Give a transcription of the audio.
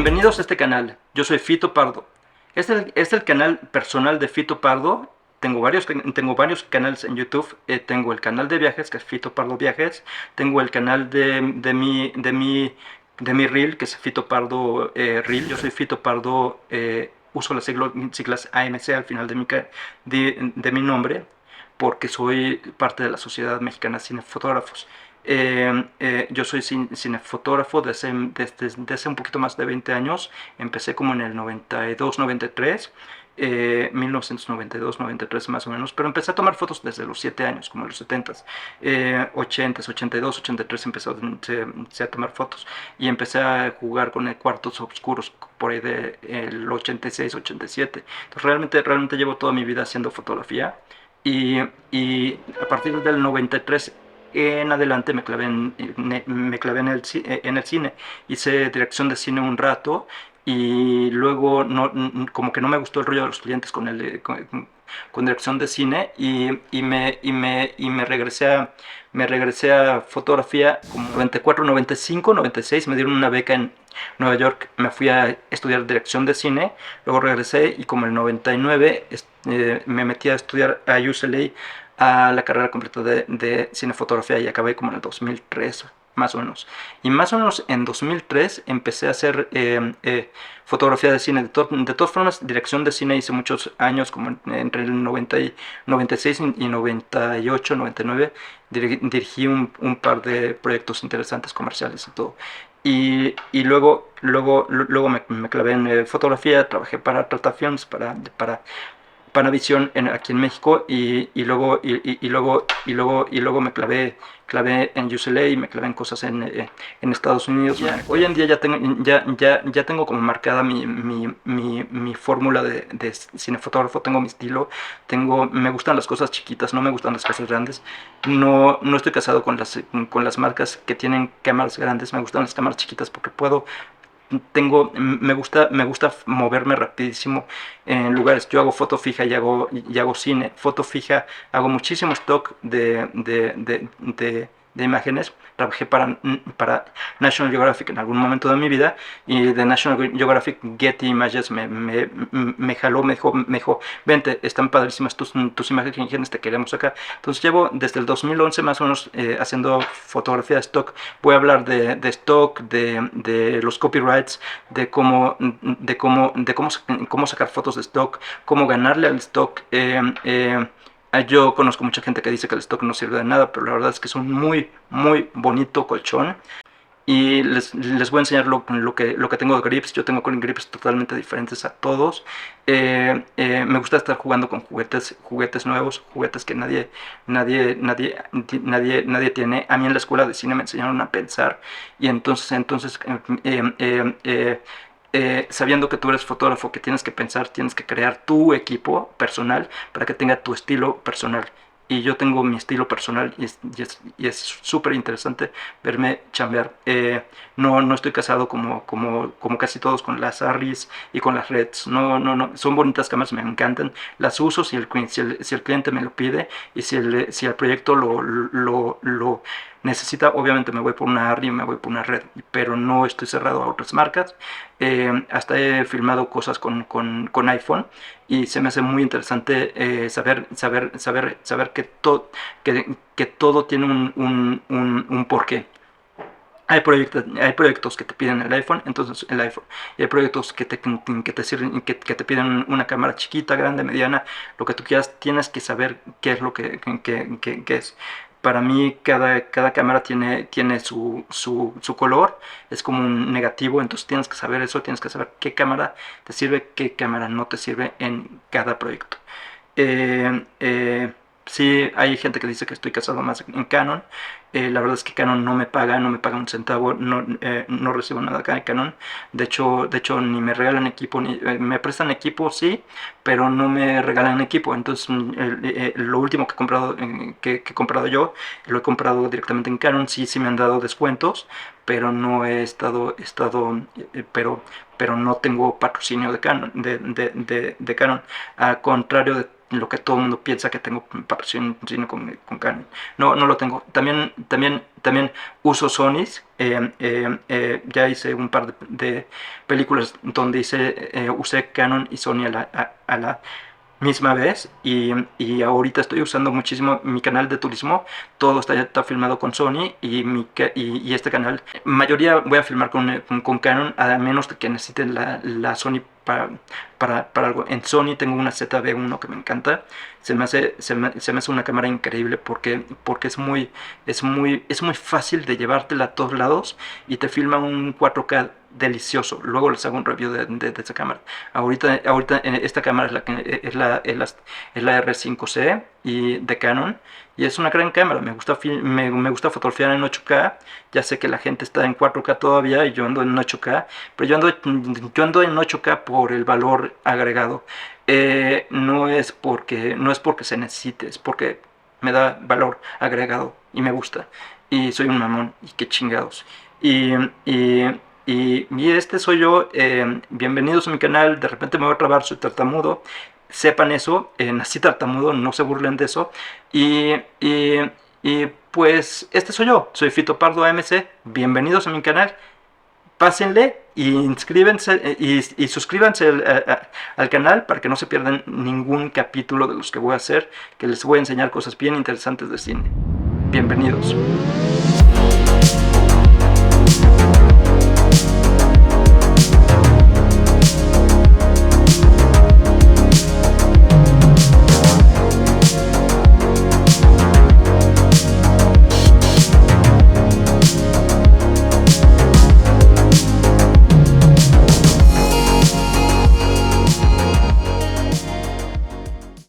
Bienvenidos a este canal, yo soy Fito Pardo. Este es el canal personal de Fito Pardo. Tengo varios canales en YouTube. Tengo el canal de viajes, que es Fito Pardo Viajes. Tengo el canal de mi Reel, que es Fito Pardo Reel. Yo soy Fito Pardo, uso las siglas AMC al final de mi nombre, porque soy parte de la Sociedad Mexicana de Cinefotógrafos. Yo soy cinefotógrafo desde un poquito más de 20 años. Empecé como en el 92, 93, 1992, 93 más o menos, pero empecé a tomar fotos desde los 7 años, como en los 70s, 80s, 82, 83 empecé a tomar fotos y empecé a jugar con cuartos oscuros por ahí del 86, 87. Entonces realmente llevo toda mi vida haciendo fotografía. Y a partir del 93 en adelante me clavé en el cine. Hice dirección de cine un rato y luego como que no me gustó el rollo de los clientes con dirección de cine y me regresé a fotografía como 94, 95, 96. Me dieron una beca en Nueva York, me fui a estudiar dirección de cine. Luego regresé y como el 99 me metí a estudiar a UCLA, a la carrera completa de cinefotografía, y acabé como en el 2003 más o menos. Y más o menos en 2003 empecé a hacer fotografía de cine. De todas formas, dirección de cine hice muchos años, como entre el 96 y 98, 99. Dirigí un par de proyectos interesantes comerciales y todo. Y luego me clavé en fotografía. Trabajé para Tratafions, para Panavision aquí en México, y luego me clavé en UCLA, y me clavé en cosas en Estados Unidos. Hoy en día ya tengo como marcada mi fórmula de cinefotógrafo. Tengo mi estilo. Me gustan las cosas chiquitas, no me gustan las cosas grandes. No estoy casado con las marcas que tienen cámaras grandes. Me gustan las cámaras chiquitas porque me gusta moverme rapidísimo en lugares. Yo hago foto fija y hago cine. Foto fija, hago muchísimo stock de imágenes. Trabajé para National Geographic en algún momento de mi vida, y de National Geographic Getty Images me jaló, me dijo, vente, están padrísimas tus imágenes, te queremos acá. Entonces llevo desde el 2011 más o menos haciendo fotografía de stock. Voy a hablar de stock, de los copyrights, de cómo sacar fotos de stock, cómo ganarle al stock. Yo conozco mucha gente que dice que el stock no sirve de nada, pero la verdad es que es un muy, muy bonito colchón. Y les voy a enseñar lo que tengo de grips. Yo tengo con grips totalmente diferentes a todos. Me gusta estar jugando con juguetes nuevos, juguetes que nadie tiene. A mí en la escuela de cine me enseñaron a pensar, y entonces sabiendo que tú eres fotógrafo, que tienes que pensar, tienes que crear tu equipo personal para que tenga tu estilo personal. Y yo tengo mi estilo personal, y es súper interesante verme chambear. No estoy casado como casi todos con las Arris y con las Reds. No, no, no. Son bonitas cámaras, me encantan. Las uso si el cliente me lo pide, y si el proyecto lo necesita. Obviamente me voy por una Arri, me voy por una Red, pero no estoy cerrado a otras marcas. Hasta he filmado cosas con iPhone, y se me hace muy interesante saber que todo tiene un porqué. Hay proyectos que te piden el iPhone, entonces el iPhone. Y hay proyectos que te sirven, que te piden una cámara chiquita, grande, mediana, lo que tú quieras. Tienes que saber qué es lo que es. Para mí cada cámara tiene su color, es como un negativo. Entonces tienes que saber eso, tienes que saber qué cámara te sirve, qué cámara no te sirve en cada proyecto. Sí, hay gente que dice que estoy casado más en Canon. La verdad es que Canon no me paga un centavo. No recibo nada acá de Canon. De hecho, ni me regalan equipo, ni me prestan equipo, sí, pero no me regalan equipo. Entonces, lo último que he comprado yo, lo he comprado directamente en Canon. Sí, sí me han dado descuentos, pero no he estado, pero no tengo patrocinio de Canon, de Canon. Al contrario lo que todo el mundo piensa que tengo patrocinio con Canon. No, no lo tengo. También uso Sonys. Ya hice un par de películas donde usé Canon y Sony a la misma vez, y ahorita estoy usando muchísimo mi canal de turismo. Todo está filmado con Sony, y este canal mayoría voy a filmar con Canon, a menos de que necesiten la Sony para algo. En Sony tengo una ZV-1 que me encanta. Se me hace una cámara increíble porque es muy fácil de llevártela a todos lados y te filma un 4K delicioso. Luego les hago un review de esa cámara. Ahorita esta cámara es la R5C y de Canon, y es una gran cámara. Me gusta fotografiar en 8K. Ya sé que la gente está en 4K todavía y yo ando en 8K, pero yo ando en 8K por el valor agregado. No es porque se necesite, es porque me da valor agregado y me gusta. Y soy un mamón, y qué chingados. Y, y, y este soy yo. Bienvenidos a mi canal. De repente me voy a trabar, soy tartamudo. Sepan eso, nací tartamudo, no se burlen de eso. Y, y, y pues este soy yo, soy Fito Pardo AMC. Bienvenidos a mi canal. Pásenle y inscríbanse, y suscríbanse al canal para que no se pierdan ningún capítulo de los que voy a hacer, que les voy a enseñar cosas bien interesantes de cine. Bienvenidos.